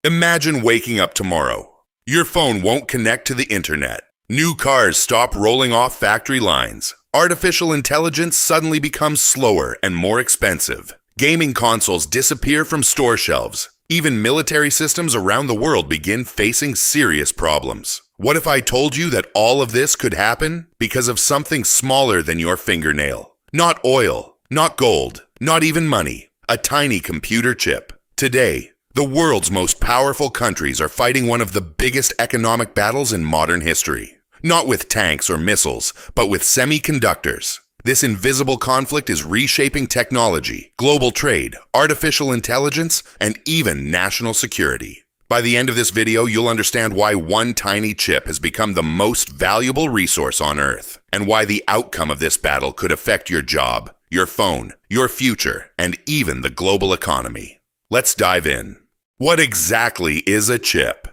Imagine waking up tomorrow. Your phone won't connect to the internet. New cars stop rolling off factory lines. Artificial intelligence suddenly becomes slower and more expensive. Gaming consoles disappear from store shelves. Even military systems around the world begin facing serious problems. What if I told you that all of this could happen because of something smaller than your fingernail? Not oil, not gold, not even money. A tiny computer chip. Today, the world's most powerful countries are fighting one of the biggest economic battles in modern history. Not with tanks or missiles, but with semiconductors. This invisible conflict is reshaping technology, global trade, artificial intelligence, and even national security. By the end of this video, you'll understand why one tiny chip has become the most valuable resource on Earth, and why the outcome of this battle could affect your job, your phone, your future, and even the global economy. Let's dive in. What exactly is a chip?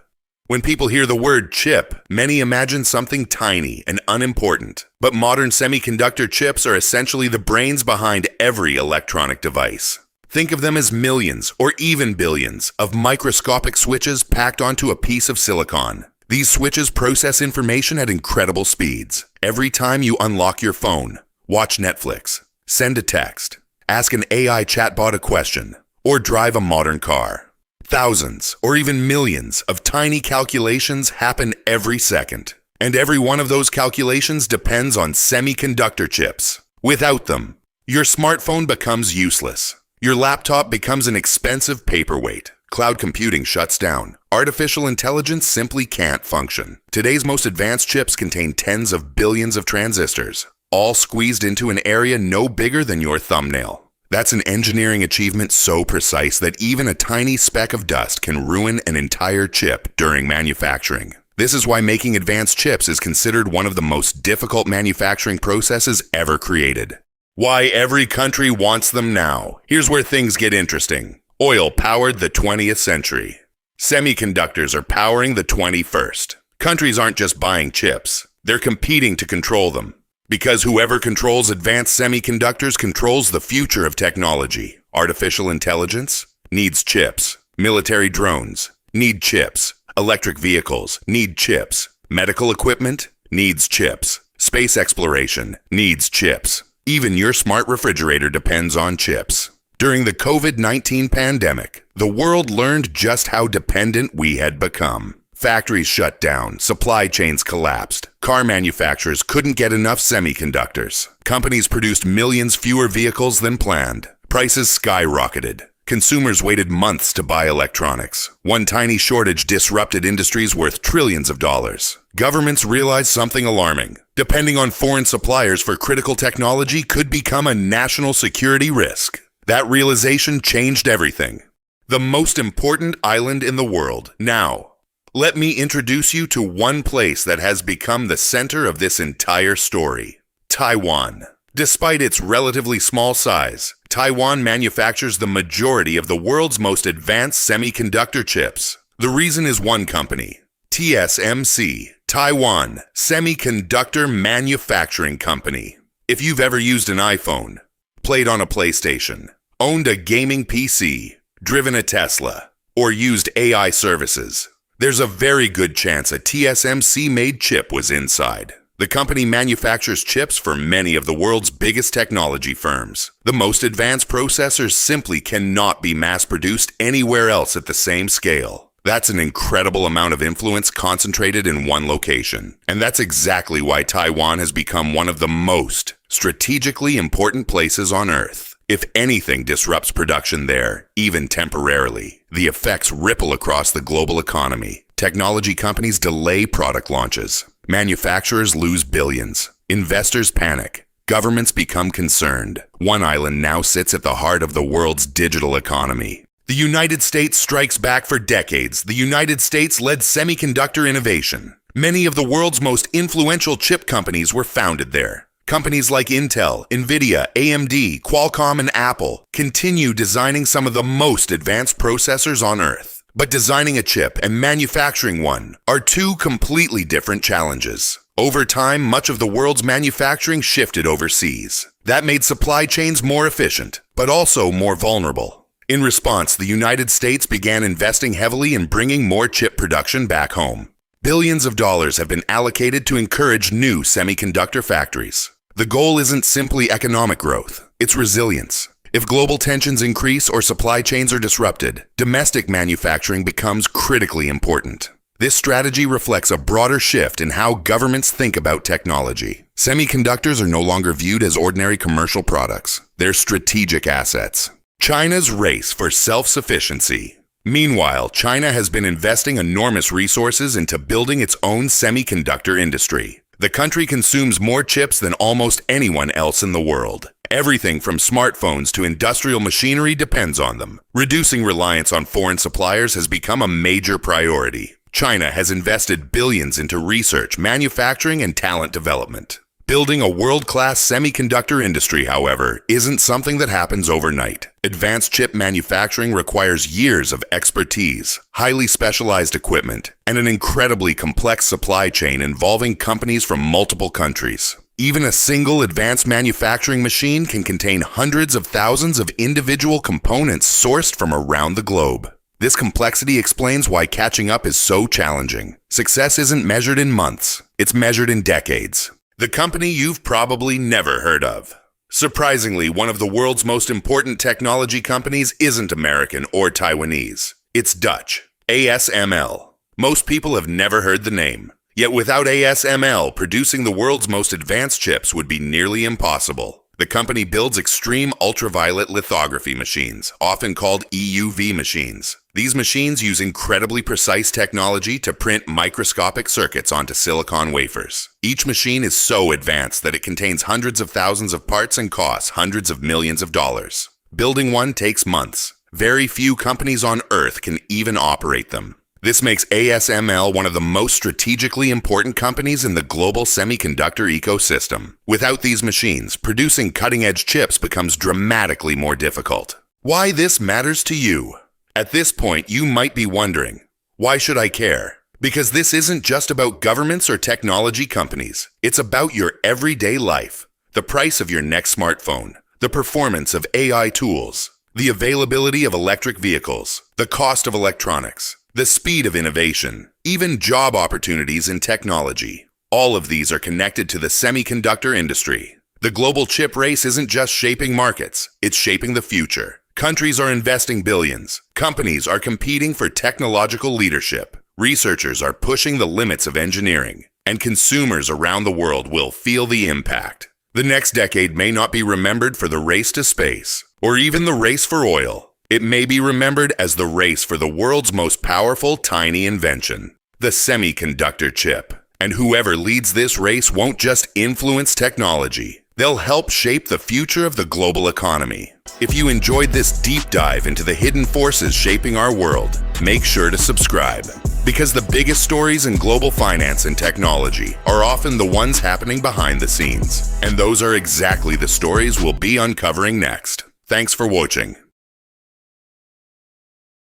When people hear the word chip, many imagine something tiny and unimportant. But modern semiconductor chips are essentially the brains behind every electronic device. Think of them as millions or even billions of microscopic switches packed onto a piece of silicon. These switches process information at incredible speeds. Every time you unlock your phone, watch Netflix, send a text, ask an AI chatbot a question, or drive a modern car. Thousands or even millions of tiny calculations happen every second. And every one of those calculations depends on semiconductor chips. Without them, your smartphone becomes useless. Your laptop becomes an expensive paperweight. Cloud computing shuts down. Artificial intelligence simply can't function. Today's most advanced chips contain tens of billions of transistors, all squeezed into an area no bigger than your thumbnail. That's an engineering achievement so precise that even a tiny speck of dust can ruin an entire chip during manufacturing. This is why making advanced chips is considered one of the most difficult manufacturing processes ever created. Why every country wants them now. Here's where things get interesting. Oil powered the 20th century. Semiconductors are powering the 21st. Countries aren't just buying chips. They're competing to control them. Because whoever controls advanced semiconductors controls the future of technology. Artificial intelligence needs chips. Military drones need chips. Electric vehicles need chips. Medical equipment needs chips. Space exploration needs chips. Even your smart refrigerator depends on chips. During the COVID-19 pandemic, the world learned just how dependent we had become. Factories shut down, supply chains collapsed, car manufacturers couldn't get enough semiconductors. Companies produced millions fewer vehicles than planned. Prices skyrocketed. Consumers waited months to buy electronics. One tiny shortage disrupted industries worth trillions of dollars. Governments realized something alarming. Depending on foreign suppliers for critical technology could become a national security risk. That realization changed everything. The most important island in the world, now. Let me introduce you to one place that has become the center of this entire story. Taiwan. Despite its relatively small size, Taiwan manufactures the majority of the world's most advanced semiconductor chips. The reason is one company, TSMC, Taiwan Semiconductor Manufacturing Company. If you've ever used an iPhone, played on a PlayStation, owned a gaming PC, driven a Tesla, or used AI services, there's a very good chance a TSMC-made chip was inside. The company manufactures chips for many of the world's biggest technology firms. The most advanced processors simply cannot be mass-produced anywhere else at the same scale. That's an incredible amount of influence concentrated in one location. And that's exactly why Taiwan has become one of the most strategically important places on Earth. If anything disrupts production there, even temporarily, the effects ripple across the global economy. Technology companies delay product launches. Manufacturers lose billions. Investors panic. Governments become concerned. One island now sits at the heart of the world's digital economy. The United States strikes back for decades. The United States led semiconductor innovation. Many of the world's most influential chip companies were founded there. Companies like Intel, Nvidia, AMD, Qualcomm, and Apple continue designing some of the most advanced processors on Earth. But designing a chip and manufacturing one are two completely different challenges. Over time, much of the world's manufacturing shifted overseas. That made supply chains more efficient, but also more vulnerable. In response, the United States began investing heavily in bringing more chip production back home. Billions of dollars have been allocated to encourage new semiconductor factories. The goal isn't simply economic growth, it's resilience. If global tensions increase or supply chains are disrupted, domestic manufacturing becomes critically important. This strategy reflects a broader shift in how governments think about technology. Semiconductors are no longer viewed as ordinary commercial products. They're strategic assets. China's race for self-sufficiency. Meanwhile, China has been investing enormous resources into building its own semiconductor industry. The country consumes more chips than almost anyone else in the world. Everything from smartphones to industrial machinery depends on them. Reducing reliance on foreign suppliers has become a major priority. China has invested billions into research, manufacturing, and talent development. Building a world-class semiconductor industry, however, isn't something that happens overnight. Advanced chip manufacturing requires years of expertise, highly specialized equipment, and an incredibly complex supply chain involving companies from multiple countries. Even a single advanced manufacturing machine can contain hundreds of thousands of individual components sourced from around the globe. This complexity explains why catching up is so challenging. Success isn't measured in months, it's measured in decades. The company you've probably never heard of. Surprisingly, one of the world's most important technology companies isn't American or Taiwanese. It's Dutch. ASML. Most people have never heard the name. Yet without ASML, producing the world's most advanced chips would be nearly impossible. The company builds extreme ultraviolet lithography machines, often called EUV machines. These machines use incredibly precise technology to print microscopic circuits onto silicon wafers. Each machine is so advanced that it contains hundreds of thousands of parts and costs hundreds of millions of dollars. Building one takes months. Very few companies on Earth can even operate them. This makes ASML one of the most strategically important companies in the global semiconductor ecosystem. Without these machines, producing cutting-edge chips becomes dramatically more difficult. Why this matters to you? At this point, you might be wondering, why should I care? Because this isn't just about governments or technology companies. It's about your everyday life. The price of your next smartphone, the performance of AI tools, the availability of electric vehicles, the cost of electronics, the speed of innovation, even job opportunities in technology. All of these are connected to the semiconductor industry. The global chip race isn't just shaping markets, it's shaping the future. Countries are investing billions. Companies are competing for technological leadership. Researchers are pushing the limits of engineering. And consumers around the world will feel the impact. The next decade may not be remembered for the race to space, or even the race for oil. It may be remembered as the race for the world's most powerful tiny invention, the semiconductor chip. And whoever leads this race won't just influence technology. They'll help shape the future of the global economy. If you enjoyed this deep dive into the hidden forces shaping our world, make sure to subscribe. Because the biggest stories in global finance and technology are often the ones happening behind the scenes. And those are exactly the stories we'll be uncovering next. Thanks for watching.